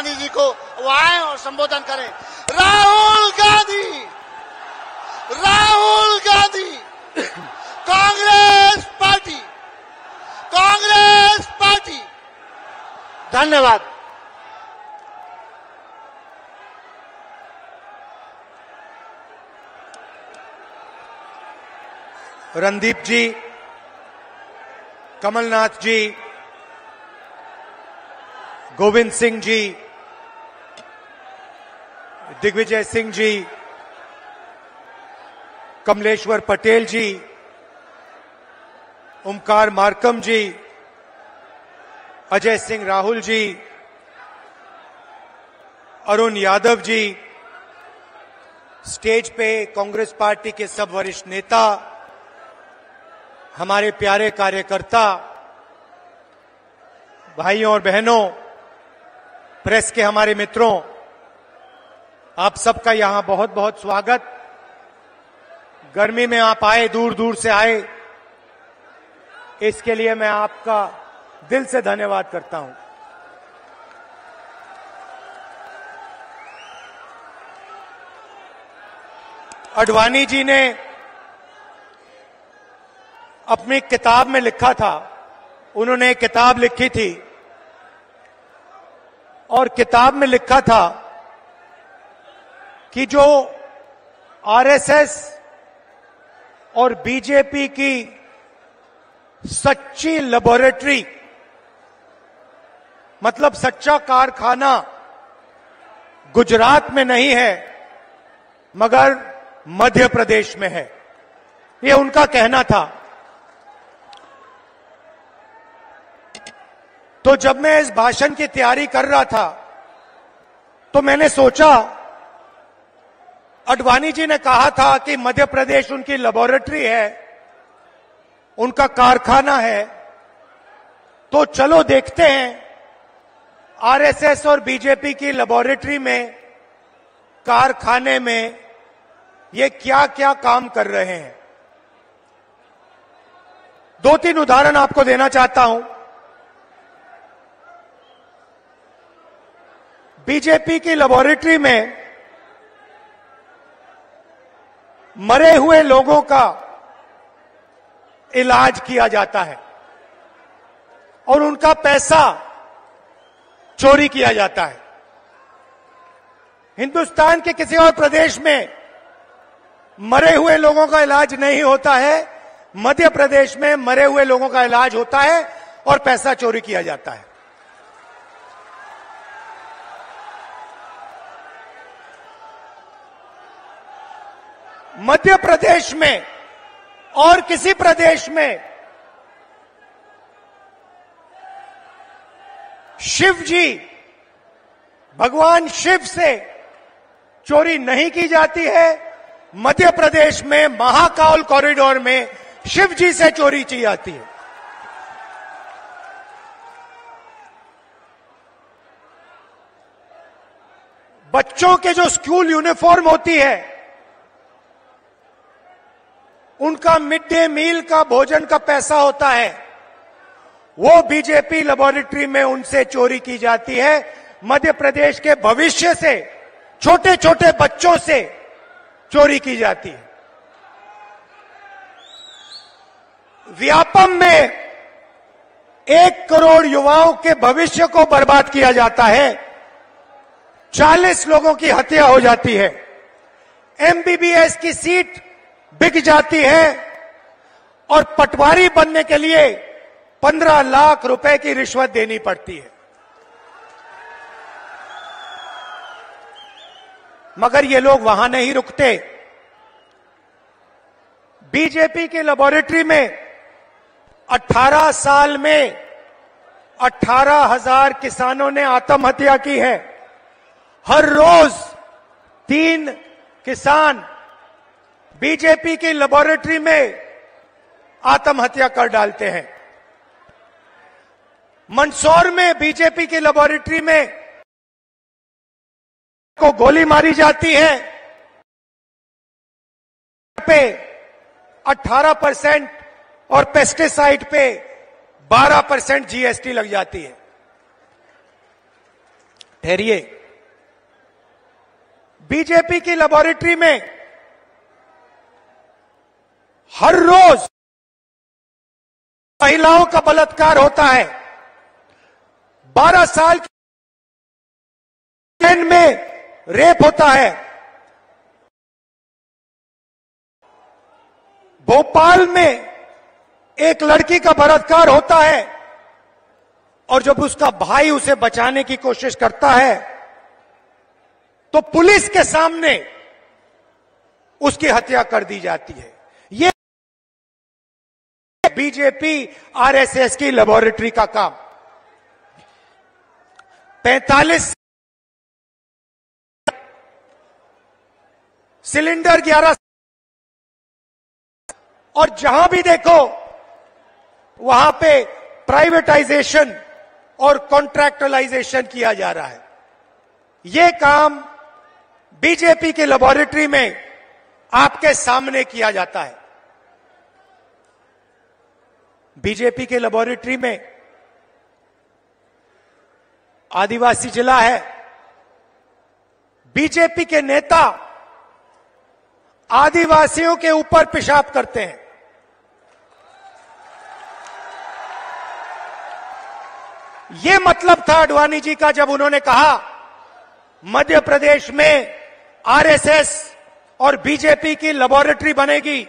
गांधी जी को वो आए और संबोधन करें। Rahul Gandhi, Rahul Gandhi, Congress party, Congress party. धन्यवाद। रणदीप जी, कमलनाथ जी, गोविंद सिंह जी, दिग्विजय सिंह जी, कमलेश्वर पटेल जी, ओमकार मार्कम जी, अजय सिंह राहुल जी, अरुण यादव जी, स्टेज पे कांग्रेस पार्टी के सब वरिष्ठ नेता, हमारे प्यारे कार्यकर्ता, भाइयों और बहनों, प्रेस के हमारे मित्रों, आप सबका यहां बहुत बहुत स्वागत। गर्मी में आप आए, दूर दूर से आए, इसके लिए मैं आपका दिल से धन्यवाद करता हूं। अडवाणी जी ने अपनी किताब में लिखा था, उन्होंने एक किताब लिखी थी और किताब में लिखा था कि जो आरएसएस और बीजेपी की सच्ची लेबोरेटरी, मतलब सच्चा कारखाना गुजरात में नहीं है मगर मध्य प्रदेश में है, ये उनका कहना था। तो जब मैं इस भाषण की तैयारी कर रहा था तो मैंने सोचा, अडवाणी जी ने कहा था कि मध्य प्रदेश उनकी लेबोरेटरी है, उनका कारखाना है, तो चलो देखते हैं आरएसएस और बीजेपी की लेबोरेटरी में, कारखाने में ये क्या क्या काम कर रहे हैं। दो तीन उदाहरण आपको देना चाहता हूं। बीजेपी की लेबोरेटरी में मरे हुए लोगों का इलाज किया जाता है और उनका पैसा चोरी किया जाता है। हिंदुस्तान के किसी और प्रदेश में मरे हुए लोगों का इलाज नहीं होता है, मध्य प्रदेश में मरे हुए लोगों का इलाज होता है और पैसा चोरी किया जाता है। मध्य प्रदेश में और किसी प्रदेश में शिव जी, भगवान शिव से चोरी नहीं की जाती है, मध्य प्रदेश में महाकाल कॉरिडोर में शिव जी से चोरी की जाती है। बच्चों के जो स्कूल यूनिफॉर्म होती है, उनका मिड डे मील का भोजन का पैसा होता है, वो बीजेपी लेबोरेटरी में उनसे चोरी की जाती है। मध्य प्रदेश के भविष्य से, छोटे छोटे बच्चों से चोरी की जाती है। व्यापम में 1 करोड़ युवाओं के भविष्य को बर्बाद किया जाता है, 40 लोगों की हत्या हो जाती है, एमबीबीएस की सीट बिक जाती है और पटवारी बनने के लिए 15 लाख रुपए की रिश्वत देनी पड़ती है। मगर ये लोग वहां नहीं रुकते। बीजेपी की लेबोरेटरी में 18 साल में 18,000 किसानों ने आत्महत्या की है। हर रोज 3 किसान बीजेपी की लेबोरेटरी में आत्महत्या कर डालते हैं। मंदसौर में बीजेपी की लेबोरेटरी में को गोली मारी जाती है, पे 18% और पेस्टिसाइड पे 12% जीएसटी लग जाती है। ठहरिए, बीजेपी की लेबोरेटरी में हर रोज महिलाओं का बलात्कार होता है। 12 साल की में रेप होता है। भोपाल में एक लड़की का बलात्कार होता है और जब उसका भाई उसे बचाने की कोशिश करता है तो पुलिस के सामने उसकी हत्या कर दी जाती है। ये बीजेपी आरएसएस की लेबोरेटरी का काम। 45 सिलेंडर 11 और जहां भी देखो वहां पे प्राइवेटाइजेशन और कॉन्ट्रैक्टलाइजेशन किया जा रहा है। यह काम बीजेपी की लेबोरेटरी में आपके सामने किया जाता है। बीजेपी के लेबोरेटरी में आदिवासी जिला है। बीजेपी के नेता आदिवासियों के ऊपर पेशाब करते हैं। यह मतलब था आडवाणी जी का जब उन्होंने कहा मध्य प्रदेश में आरएसएस और बीजेपी की लेबोरेटरी बनेगी,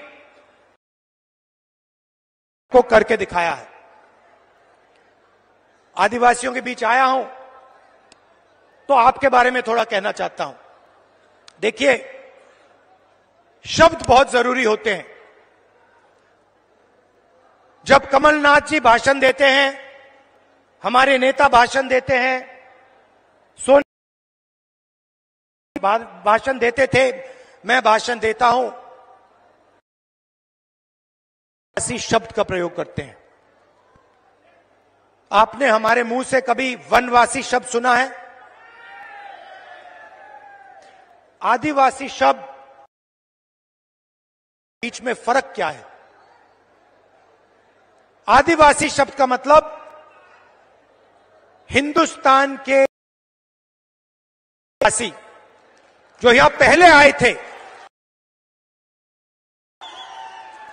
को करके दिखाया है। आदिवासियों के बीच आया हूं तो आपके बारे में थोड़ा कहना चाहता हूं। देखिए, शब्द बहुत जरूरी होते हैं। जब कमलनाथ जी भाषण देते हैं, हमारे नेता भाषण देते हैं, भाषण देते थे, मैं भाषण देता हूं, ऐसी शब्द का प्रयोग करते हैं। आपने हमारे मुंह से कभी वनवासी शब्द सुना है? आदिवासी शब्द बीच में फर्क क्या है? आदिवासी शब्द का मतलब हिंदुस्तान के वासी जो यहां पहले आए थे।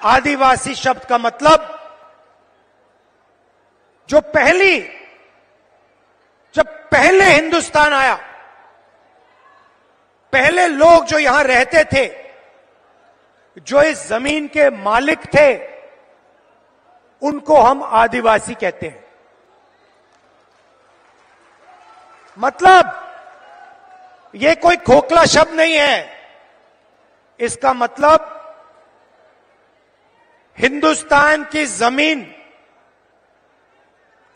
आदिवासी शब्द का मतलब जब पहले हिंदुस्तान आया, पहले लोग जो यहां रहते थे, जो इस जमीन के मालिक थे, उनको हम आदिवासी कहते हैं। मतलब यह कोई खोखला शब्द नहीं है। इसका मतलब हिंदुस्तान की जमीन,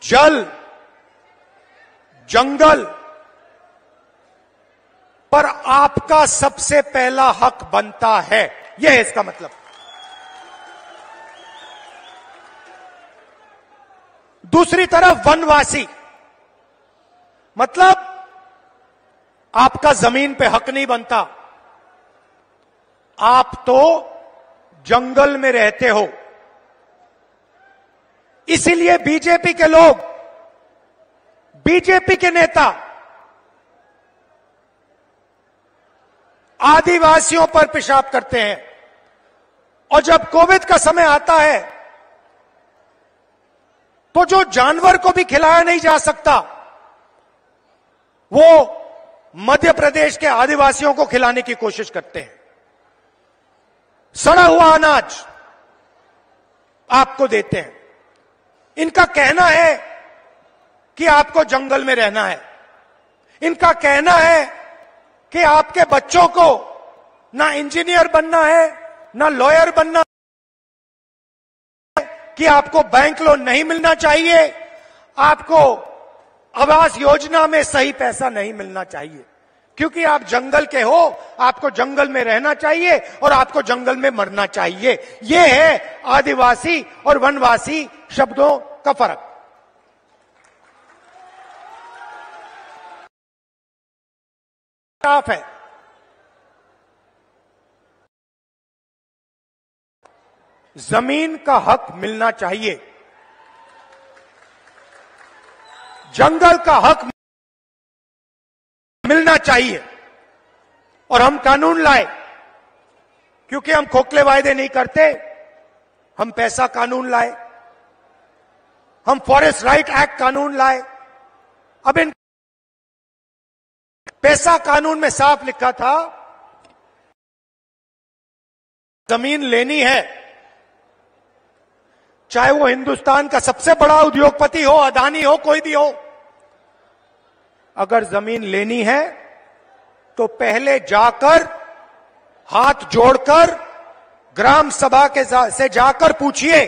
जल, जंगल पर आपका सबसे पहला हक बनता है। यह है इसका मतलब। दूसरी तरफ वनवासी मतलब आपका जमीन पे हक नहीं बनता, आप तो जंगल में रहते हो। इसीलिए बीजेपी के लोग, बीजेपी के नेता आदिवासियों पर पेशाब करते हैं। और जब कोविड का समय आता है तो जो जानवर को भी खिलाया नहीं जा सकता, वो मध्य प्रदेश के आदिवासियों को खिलाने की कोशिश करते हैं। सड़ा हुआ अनाज आपको देते हैं। इनका कहना है कि आपको जंगल में रहना है। इनका कहना है कि आपके बच्चों को ना इंजीनियर बनना है, ना लॉयर बनना है, कि आपको बैंक लोन नहीं मिलना चाहिए, आपको आवास योजना में सही पैसा नहीं मिलना चाहिए, क्योंकि आप जंगल के हो, आपको जंगल में रहना चाहिए और आपको जंगल में मरना चाहिए। यह है आदिवासी और वनवासी शब्दों का फर्क। साफ है। जमीन का हक मिलना चाहिए, जंगल का हक मिलना चाहिए और हम कानून लाए, क्योंकि हम खोखले वायदे नहीं करते। हम पैसा कानून लाए, हम फॉरेस्ट राइट एक्ट कानून लाए। अब इन पैसा कानून में साफ लिखा था, जमीन लेनी है, चाहे वो हिंदुस्तान का सबसे बड़ा उद्योगपति हो, अदानी हो, कोई भी हो, अगर जमीन लेनी है तो पहले जाकर हाथ जोड़कर ग्राम सभा के से जाकर पूछिए,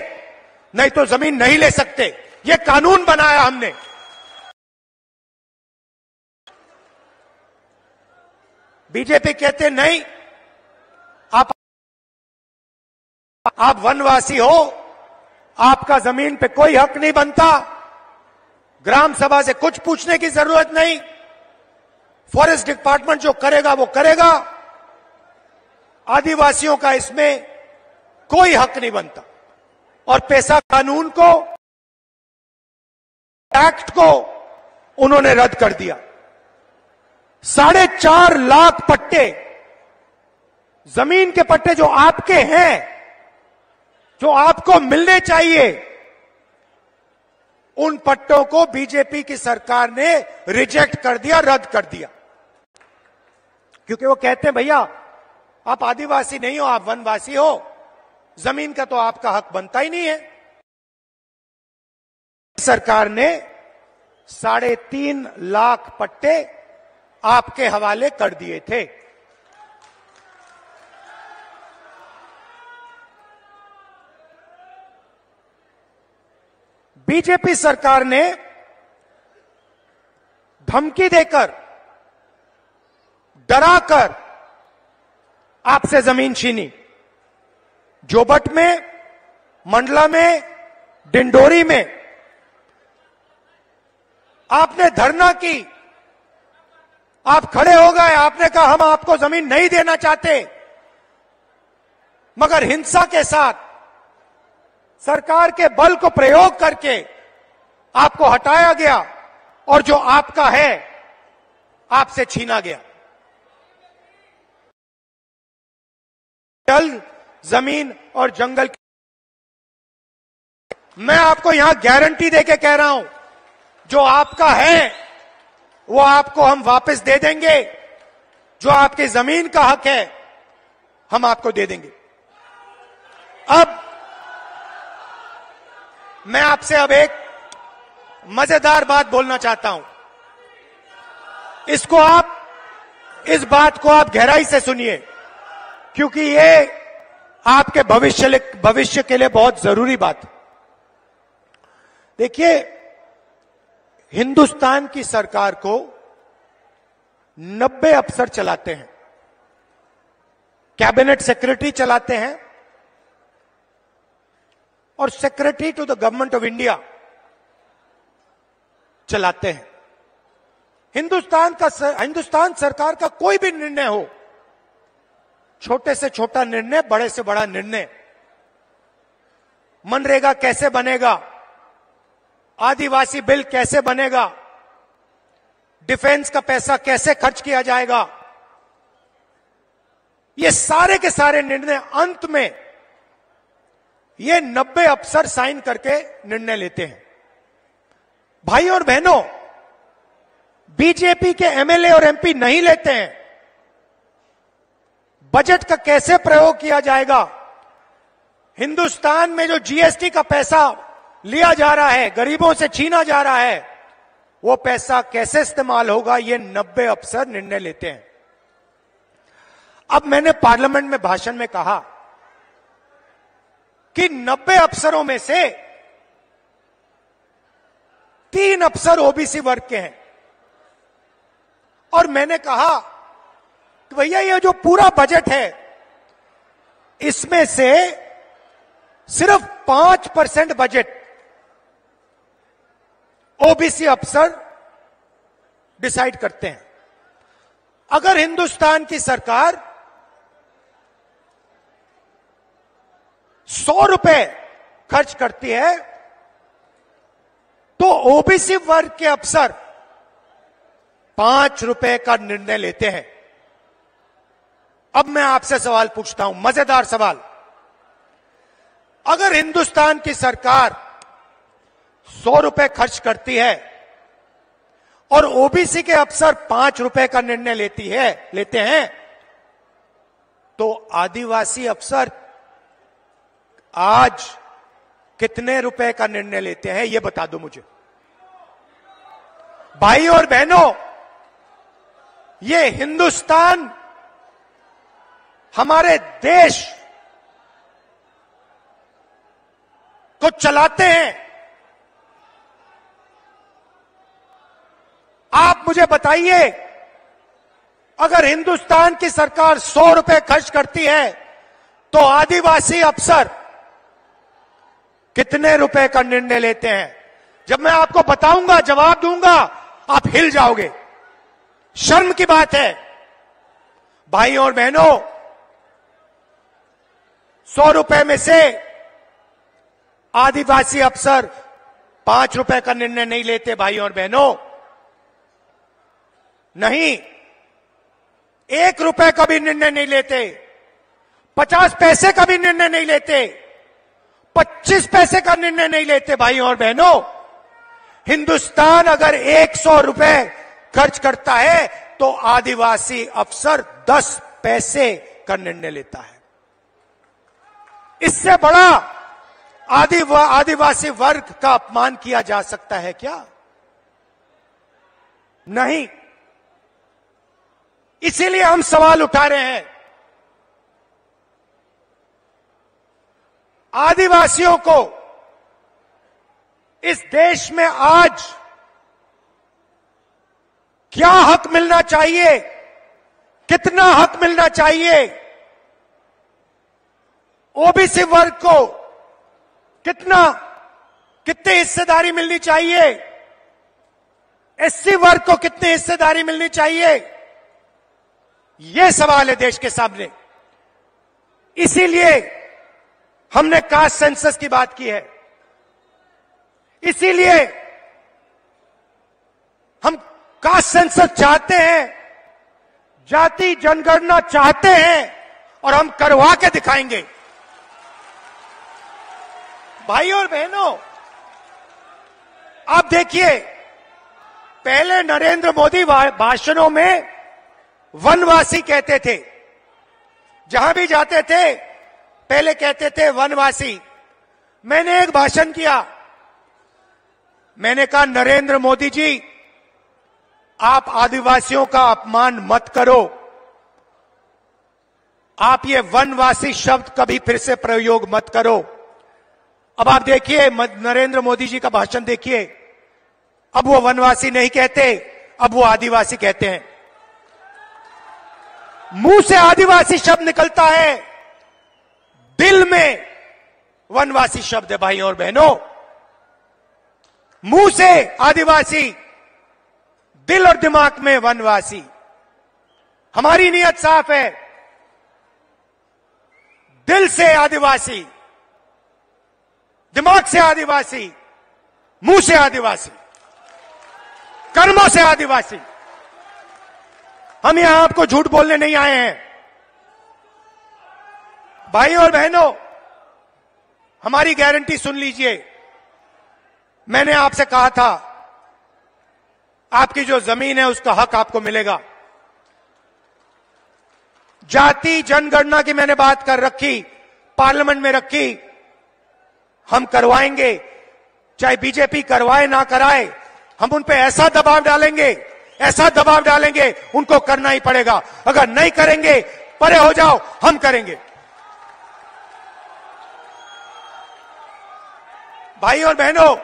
नहीं तो जमीन नहीं ले सकते। ये कानून बनाया हमने। बीजेपी कहते नहीं, आप वनवासी हो, आपका जमीन पे कोई हक नहीं बनता, ग्राम सभा से कुछ पूछने की जरूरत नहीं, फॉरेस्ट डिपार्टमेंट जो करेगा वो करेगा, आदिवासियों का इसमें कोई हक नहीं बनता। और पैसा कानून को, एक्ट को उन्होंने रद्द कर दिया। 4.5 लाख पट्टे, जमीन के पट्टे जो आपके हैं, जो आपको मिलने चाहिए, उन पट्टों को बीजेपी की सरकार ने रिजेक्ट कर दिया, रद्द कर दिया। क्योंकि वो कहते हैं भैया आप आदिवासी नहीं हो, आप वनवासी हो, जमीन का तो आपका हक बनता ही नहीं है। सरकार ने 3.5 लाख पट्टे आपके हवाले कर दिए थे। बीजेपी सरकार ने धमकी देकर, डराकर आपसे जमीन छीनी। जोबट में, मंडला में, डिंडोरी में आपने धरना की, आप खड़े हो गए, आपने कहा हम आपको जमीन नहीं देना चाहते, मगर हिंसा के साथ सरकार के बल को प्रयोग करके आपको हटाया गया और जो आपका है आपसे छीना गया। जल, जमीन और जंगल, मैं आपको यहां गारंटी देके कह रहा हूं, जो आपका है वो आपको हम वापस दे देंगे। जो आपकी जमीन का हक है हम आपको दे देंगे। अब मैं आपसे अब एक मजेदार बात बोलना चाहता हूं। इस बात को आप गहराई से सुनिए, क्योंकि ये आपके भविष्य के लिए बहुत जरूरी बात है। देखिए, हिंदुस्तान की सरकार को 90 अफसर चलाते हैं, कैबिनेट सेक्रेटरी चलाते हैं और secretary to the government of India चलाते हैं। हिंदुस्तान सरकार का कोई भी निर्णय हो, छोटे से छोटा निर्णय, बड़े से बड़ा निर्णय, मनरेगा कैसे बनेगा, आदिवासी बिल कैसे बनेगा, डिफेंस का पैसा कैसे खर्च किया जाएगा, ये सारे के सारे निर्णय अंत में ये 90 अफसर साइन करके निर्णय लेते हैं। भाई और बहनों, बीजेपी के एमएलए और एमपी नहीं लेते हैं। बजट का कैसे प्रयोग किया जाएगा, हिंदुस्तान में जो जीएसटी का पैसा लिया जा रहा है, गरीबों से छीना जा रहा है, वो पैसा कैसे इस्तेमाल होगा, ये 90 अफसर निर्णय लेते हैं। अब मैंने पार्लियामेंट में भाषण में कहा कि 90 अफसरों में से 3 अफसर ओबीसी वर्ग के हैं। और मैंने कहा कि भैया ये जो पूरा बजट है, इसमें से सिर्फ 5% बजट ओबीसी अफसर डिसाइड करते हैं। अगर हिंदुस्तान की सरकार 100 रुपए खर्च करती है, तो ओबीसी वर्ग के अफसर ₹5 का निर्णय लेते हैं। अब मैं आपसे सवाल पूछता हूं, मजेदार सवाल। अगर हिंदुस्तान की सरकार ₹100 खर्च करती है और ओबीसी के अफसर ₹5 का निर्णय लेते हैं, तो आदिवासी अफसर आज कितने रुपए का निर्णय लेते हैं, यह बता दो मुझे। भाई और बहनों, ये हिंदुस्तान, हमारे देश को चलाते हैं। आप मुझे बताइए, अगर हिंदुस्तान की सरकार ₹100 खर्च करती है तो आदिवासी अफसर कितने रुपए का निर्णय लेते हैं? जब मैं आपको बताऊंगा, जवाब दूंगा, आप हिल जाओगे। शर्म की बात है। भाई और बहनों, ₹100 में से आदिवासी अफसर ₹5 का निर्णय नहीं लेते। भाई और बहनों, नहीं, ₹1 का भी निर्णय नहीं लेते, 50 पैसे का भी निर्णय नहीं लेते, 25 पैसे का निर्णय नहीं लेते। भाई और बहनों, हिंदुस्तान अगर ₹100 खर्च करता है तो आदिवासी अफसर 10 पैसे का निर्णय लेता है। इससे बड़ा आदिवासी वर्ग का अपमान किया जा सकता है क्या? नहीं। इसीलिए हम सवाल उठा रहे हैं। आदिवासियों को इस देश में आज क्या हक मिलना चाहिए, कितना हक मिलना चाहिए, ओबीसी वर्ग को कितनी हिस्सेदारी मिलनी चाहिए, एससी वर्ग को कितनी हिस्सेदारी मिलनी चाहिए, यह सवाल है देश के सामने। इसीलिए हमने कास्ट सेंसस की बात की है। इसीलिए हम कास्ट सेंसस चाहते हैं, जाति जनगणना चाहते हैं, और हम करवा के दिखाएंगे। भाई और बहनों, आप देखिए, पहले नरेंद्र मोदी भाषणों में वनवासी कहते थे। जहां भी जाते थे पहले कहते थे वनवासी। मैंने एक भाषण किया, मैंने कहा, नरेंद्र मोदी जी, आप आदिवासियों का अपमान मत करो। आप ये वनवासी शब्द कभी फिर से प्रयोग मत करो। अब आप देखिए, नरेंद्र मोदी जी का भाषण देखिए, अब वो वनवासी नहीं कहते, अब वो आदिवासी कहते हैं। मुंह से आदिवासी शब्द निकलता है, दिल में वनवासी शब्द है। भाई और बहनों, मुंह से आदिवासी, दिल और दिमाग में वनवासी। हमारी नीयत साफ है, दिल से आदिवासी, दिमाग से आदिवासी, मुंह से आदिवासी, कर्मों से आदिवासी। हम यहां आपको झूठ बोलने नहीं आए हैं। भाई और बहनों, हमारी गारंटी सुन लीजिए। मैंने आपसे कहा था, आपकी जो जमीन है उसका हक आपको मिलेगा। जाति जनगणना की मैंने बात कर रखी, पार्लियामेंट में रखी। हम करवाएंगे, चाहे बीजेपी करवाए ना कराए, हम उन पे ऐसा दबाव डालेंगे, उनको करना ही पड़ेगा। अगर नहीं करेंगे, परे हो जाओ, हम करेंगे। भाई और बहनों,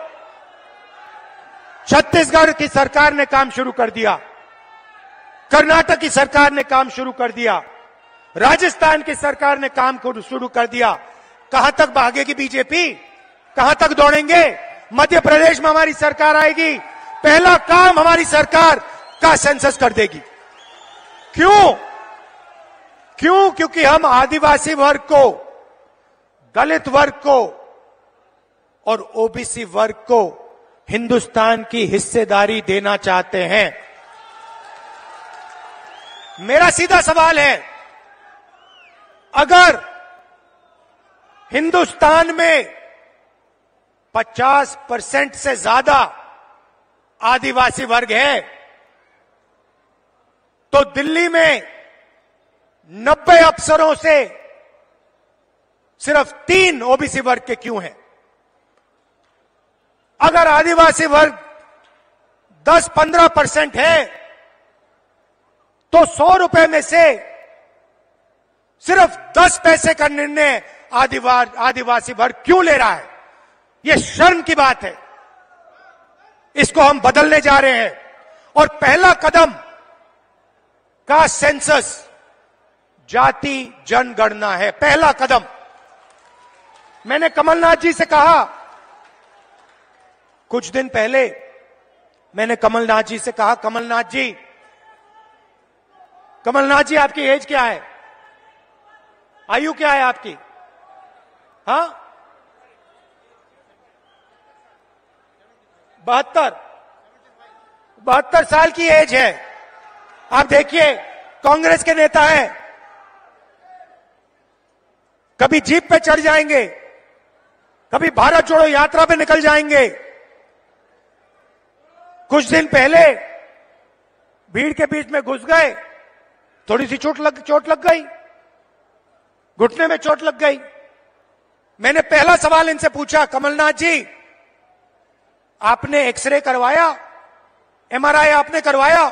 छत्तीसगढ़ की सरकार ने काम शुरू कर दिया, कर्नाटक की सरकार ने काम शुरू कर दिया, राजस्थान की सरकार ने काम शुरू कर दिया। कहां तक भागेगी बीजेपी? कहां तक दौड़ेंगे? मध्य प्रदेश में हमारी सरकार आएगी, पहला काम हमारी सरकार का सेंसस कर देगी। क्यों? क्योंकि हम आदिवासी वर्ग को, दलित वर्ग को और ओबीसी वर्ग को हिंदुस्तान की हिस्सेदारी देना चाहते हैं। मेरा सीधा सवाल है, अगर हिंदुस्तान में 50% से ज्यादा आदिवासी वर्ग है, तो दिल्ली में 90 अफसरों से सिर्फ 3 ओबीसी वर्ग के क्यों हैं? अगर आदिवासी वर्ग 10-15% है, तो 100 रुपए में से सिर्फ 10 पैसे का निर्णय आदिवासी वर्ग क्यों ले रहा है? यह शर्म की बात है। इसको हम बदलने जा रहे हैं और पहला कदम का सेंसस जाति जनगणना है। पहला कदम। मैंने कमलनाथ जी से कहा, कुछ दिन पहले मैंने कमलनाथ जी से कहा, कमलनाथ जी आपकी एज क्या है? आयु क्या है आपकी? हाँ, 72 साल की एज है। आप देखिए, कांग्रेस के नेता हैं, कभी जीप पे चढ़ जाएंगे, कभी भारत जोड़ो यात्रा पे निकल जाएंगे। कुछ दिन पहले भीड़ के बीच में घुस गए, थोड़ी सी चोट लग गई, घुटने में चोट लग गई। मैंने पहला सवाल इनसे पूछा, कमलनाथ जी आपने एक्सरे करवाया, एमआरआई आपने करवाया?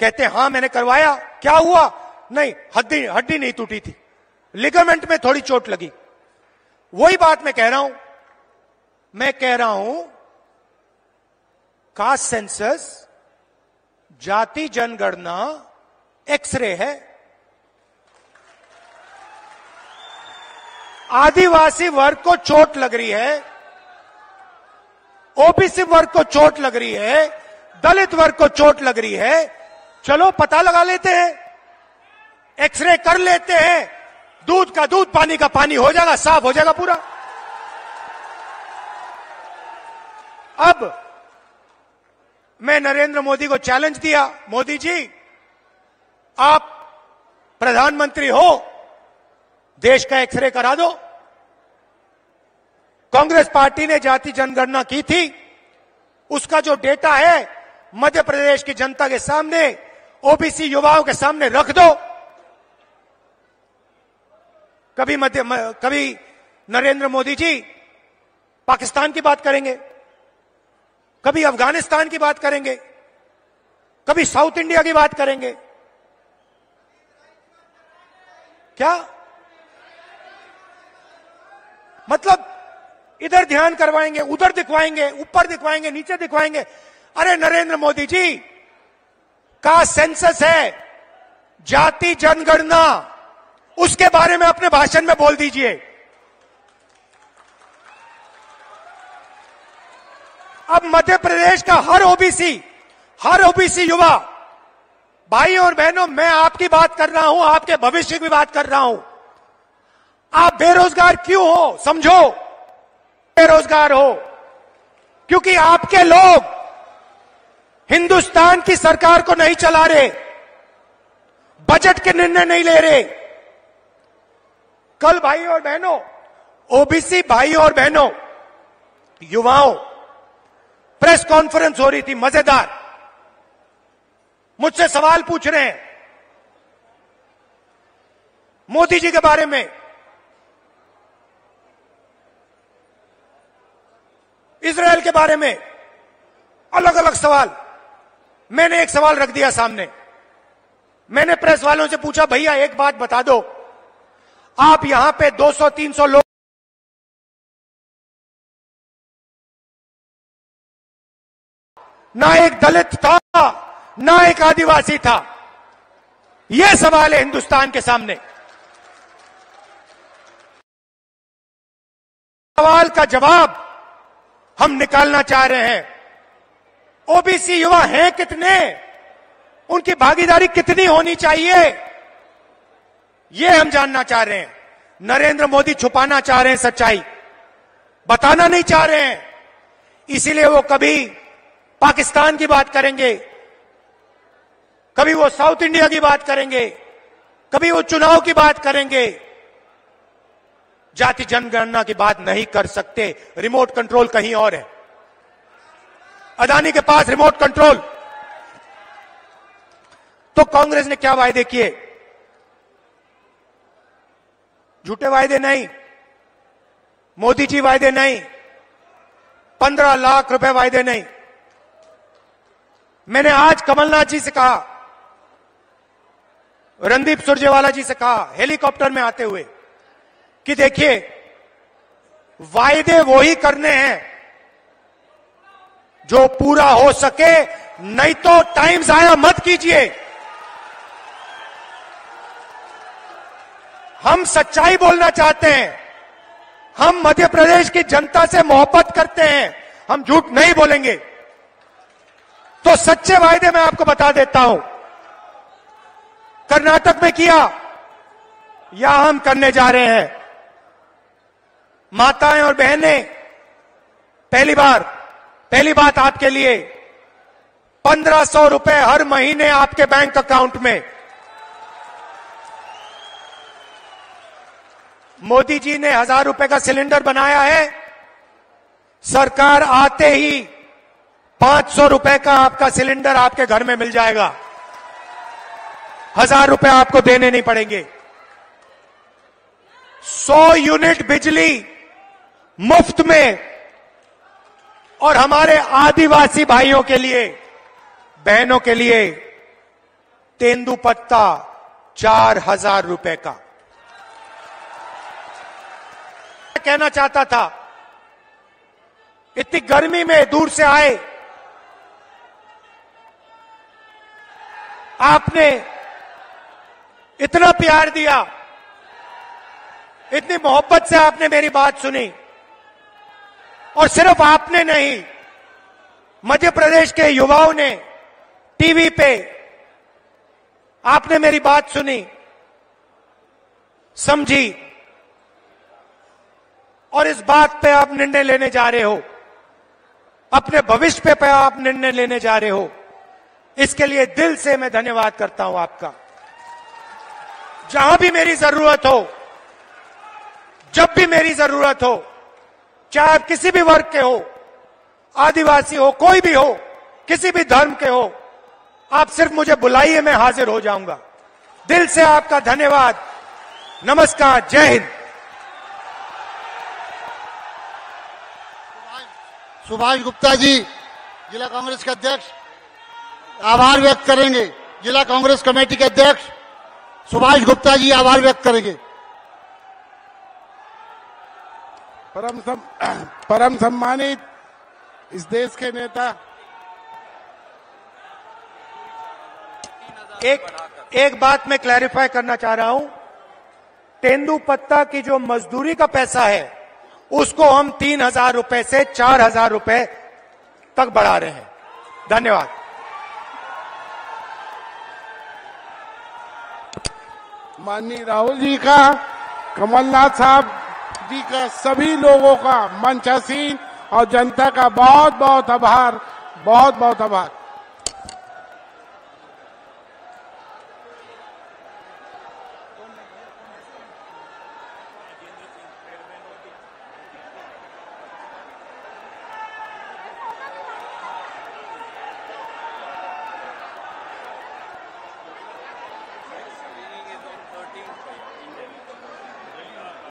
कहते हां मैंने करवाया। क्या हुआ? नहीं, हड्डी नहीं टूटी थी, लिगामेंट में थोड़ी चोट लगी। वही बात मैं कह रहा हूं, कास्ट सेंसस, जाति जनगणना एक्सरे है। आदिवासी वर्ग को चोट लग रही है, ओबीसी वर्ग को चोट लग रही है, दलित वर्ग को चोट लग रही है। चलो पता लगा लेते हैं, एक्सरे कर लेते हैं, दूध का दूध पानी का पानी हो जाएगा, साफ हो जाएगा पूरा। अब मैं नरेंद्र मोदी को चैलेंज दिया, मोदी जी आप प्रधानमंत्री हो, देश का एक्सरे करा दो। कांग्रेस पार्टी ने जाति जनगणना की थी, उसका जो डेटा है मध्य प्रदेश की जनता के सामने, ओबीसी युवाओं के सामने रख दो। कभी नरेंद्र मोदी जी पाकिस्तान की बात करेंगे, कभी अफगानिस्तान की बात करेंगे, कभी साउथ इंडिया की बात करेंगे। क्या मतलब? इधर ध्यान करवाएंगे, उधर दिखवाएंगे, ऊपर दिखवाएंगे, नीचे दिखवाएंगे। अरे नरेंद्र मोदी जी का सेंसस है, जाति जनगणना, उसके बारे में अपने भाषण में बोल दीजिए। अब मध्य प्रदेश का हर ओबीसी युवा, भाई और बहनों, मैं आपकी बात कर रहा हूं, आपके भविष्य की बात कर रहा हूं। आप बेरोजगार क्यों हो? समझो, बेरोजगार हो क्योंकि आपके लोग हिंदुस्तान की सरकार को नहीं चला रहे, बजट के निर्णय नहीं ले रहे। कल भाई और बहनों, ओबीसी भाई और बहनों, युवाओं, प्रेस कॉन्फ्रेंस हो रही थी, मजेदार। मुझसे सवाल पूछ रहे हैं मोदी जी के बारे में, इजराइल के बारे में, अलग अलग सवाल। मैंने एक सवाल रख दिया सामने। मैंने प्रेस वालों से पूछा, भैया एक बात बता दो, आप यहां पे 200-300 लोग, ना एक दलित था, ना एक आदिवासी था। यह सवाल है हिंदुस्तान के सामने। सवाल का जवाब हम निकालना चाह रहे हैं। ओबीसी युवा हैं कितने, उनकी भागीदारी कितनी होनी चाहिए, यह हम जानना चाह रहे हैं। नरेंद्र मोदी छुपाना चाह रहे हैं सच्चाई, बताना नहीं चाह रहे हैं। इसीलिए वो कभी पाकिस्तान की बात करेंगे, कभी वो साउथ इंडिया की बात करेंगे, कभी वो चुनाव की बात करेंगे, जाति जनगणना की बात नहीं कर सकते। रिमोट कंट्रोल कहीं और है, अदानी के पास रिमोट कंट्रोल। तो कांग्रेस ने क्या वायदे किए? झूठे वायदे नहीं, मोदी जी वायदे नहीं, 15 लाख रुपए वायदे नहीं। मैंने आज कमलनाथ जी से कहा, रणदीप सुरजेवाला जी से कहा हेलीकॉप्टर में आते हुए कि देखिए, वायदे वो ही करने हैं जो पूरा हो सके, नहीं तो टाइम जाया मत कीजिए। हम सच्चाई बोलना चाहते हैं, हम मध्य प्रदेश की जनता से मोहब्बत करते हैं, हम झूठ नहीं बोलेंगे। तो सच्चे वायदे मैं आपको बता देता हूं, कर्नाटक में किया, यहां हम करने जा रहे हैं। माताएं और बहनें, पहली बात आपके लिए, 1500 रुपए हर महीने आपके बैंक अकाउंट में। मोदी जी ने 1000 रुपए का सिलेंडर बनाया है, सरकार आते ही 500 रुपए का आपका सिलेंडर आपके घर में मिल जाएगा। 1000 रुपए आपको देने नहीं पड़ेंगे। 100 यूनिट बिजली मुफ्त में, और हमारे आदिवासी भाइयों के लिए, बहनों के लिए तेंदुपत्ता 4000 रुपए का। कहना चाहता था, इतनी गर्मी में दूर से आए, आपने इतना प्यार दिया, इतनी मोहब्बत से आपने मेरी बात सुनी, और सिर्फ आपने नहीं, मध्य प्रदेश के युवाओं ने टीवी पे आपने मेरी बात सुनी, समझी, और इस बात पे आप निर्णय लेने जा रहे हो, अपने भविष्य पे आप निर्णय लेने जा रहे हो। इसके लिए दिल से मैं धन्यवाद करता हूं आपका। जहां भी मेरी जरूरत हो, जब भी मेरी जरूरत हो, चाहे आप किसी भी वर्ग के हो, आदिवासी हो, कोई भी हो, किसी भी धर्म के हो, आप सिर्फ मुझे बुलाइए, मैं हाजिर हो जाऊंगा। दिल से आपका धन्यवाद। नमस्कार, जय हिंद। सुभाष गुप्ता जी, जिला कांग्रेस के अध्यक्ष, आभार व्यक्त करेंगे। जिला कांग्रेस कमेटी के अध्यक्ष सुभाष गुप्ता जी आभार व्यक्त करेंगे। परम सम्मानित इस देश के नेता, एक बात मैं क्लैरिफाई करना चाह रहा हूं। तेंदुपत्ता की जो मजदूरी का पैसा है, उसको हम 3000 रुपए से 4000 रुपए तक बढ़ा रहे हैं। धन्यवाद। माननीय राहुल जी का, कमलनाथ साहब जी का, सभी लोगों का, मंचासीन और जनता का बहुत बहुत आभार, बहुत बहुत आभार।